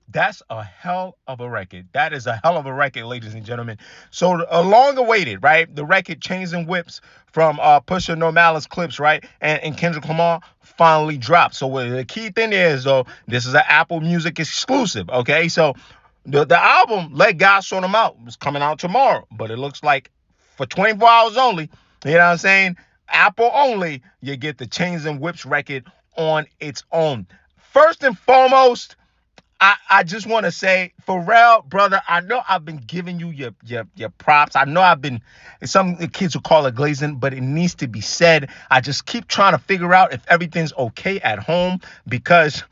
That's a hell of a record. That is a hell of a record, ladies and gentlemen. So long awaited, right? The record Chains and Whips from Pusha No Malice Clips, right? And Kendrick Lamar finally dropped. So the key thing is though, this is an Apple Music exclusive. Okay, so the album Let God Sort Them Out was coming out tomorrow, but it looks like for 24 hours only. You know what I'm saying? Apple only. You get the Chains and Whips record on its own. First and foremost, I just want to say, Pharrell, brother, I know I've been giving you your props. I know I've been, some kids will call it glazing, but it needs to be said. I just keep trying to figure out if everything's okay at home because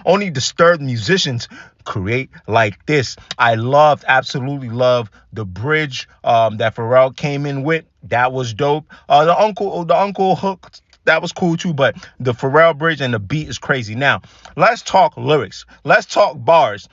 only disturbed musicians create like this. I loved, absolutely loved the bridge that Pharrell came in with. That was dope. The uncle hook, that was cool too, but the Pharrell bridge and the beat is crazy. Now, let's talk lyrics. Let's talk bars.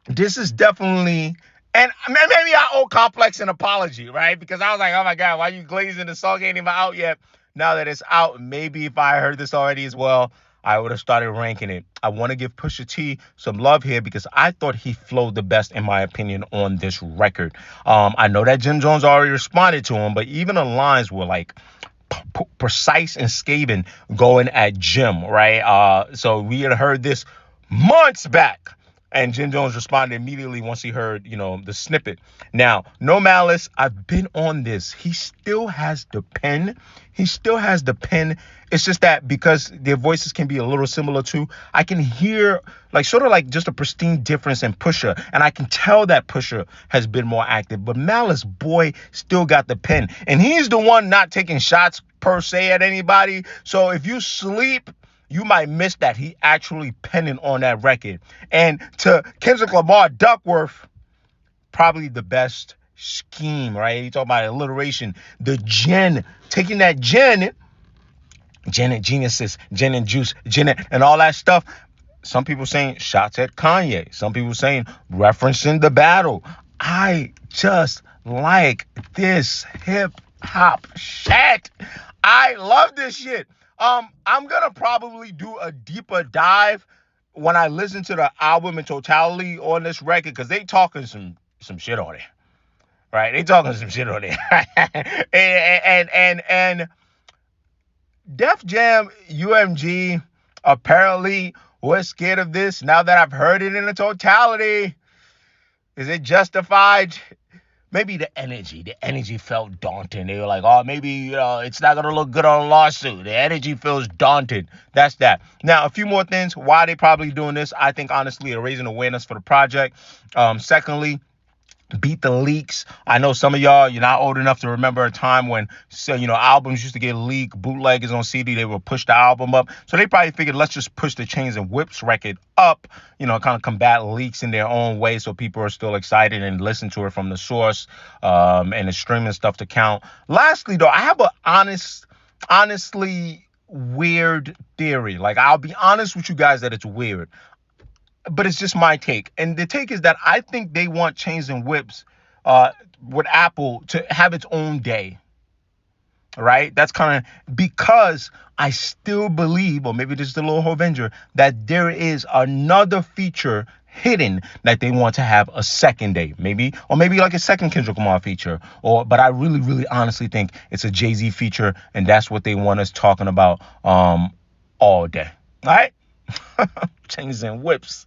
This is definitely, and maybe I owe Complex an apology, right? Because I was like, oh my God, why you glazing? The song ain't even out yet. Now that it's out, maybe if I heard this already as well, I would have started ranking it. I want to give Pusha T some love here because I thought he flowed the best, in my opinion, on this record. I know that Jim Jones already responded to him, but even the lines were like precise and scathing going at Jim, right? So we had heard this months back. And Jim Jones responded immediately once he heard, the snippet. Now, No Malice, I've been on this. He still has the pen. He still has the pen. It's just that because their voices can be a little similar too, I can hear like sort of like just a pristine difference in Pusha. And I can tell that Pusha has been more active. But Malice, boy, still got the pen. And he's the one not taking shots per se at anybody. So if you sleep, you might miss that he actually penning on that record. And to Kendrick Lamar Duckworth, probably the best scheme, right? You talk about alliteration. The Gen, taking that Gen and Genesis, Gen and Juice, and all that stuff. Some people saying shots at Kanye. Some people saying referencing the battle. I just like this hip hop shit. I love this shit. I'm gonna probably do a deeper dive when I listen to the album in totality on this record because they talking some shit on it, right? They talking some shit on it, and Def Jam UMG apparently was scared of this. Now that I've heard it in the totality, is it justified? Maybe the energy felt daunting. They were like, oh, maybe, it's not going to look good on a lawsuit. The energy feels daunting. That's that. Now, a few more things. Why they probably doing this? I think, honestly, they're raising awareness for the project. Secondly, beat the leaks. I know some of y'all, you're not old enough to remember a time when, so, albums used to get leaked, bootleggers on CD, they would push the album up. So they probably figured, let's just push the Chains and Whips record up, kind of combat leaks in their own way so people are still excited and listen to it from the source, and the streaming stuff to count. Lastly, though, I have a honestly weird theory. Like, I'll be honest with you guys that it's weird, but it's just my take. And the take is that I think they want Chains and Whips uh, with Apple to have its own day, right? That's kind of because I still believe, or maybe this is a little Hovenger, that there is another feature hidden that they want to have a second day, maybe like a second Kendrick Lamar feature, but I really, really honestly think it's a Jay-Z feature, and that's what they want us talking about all day. All right? Chains and Whips.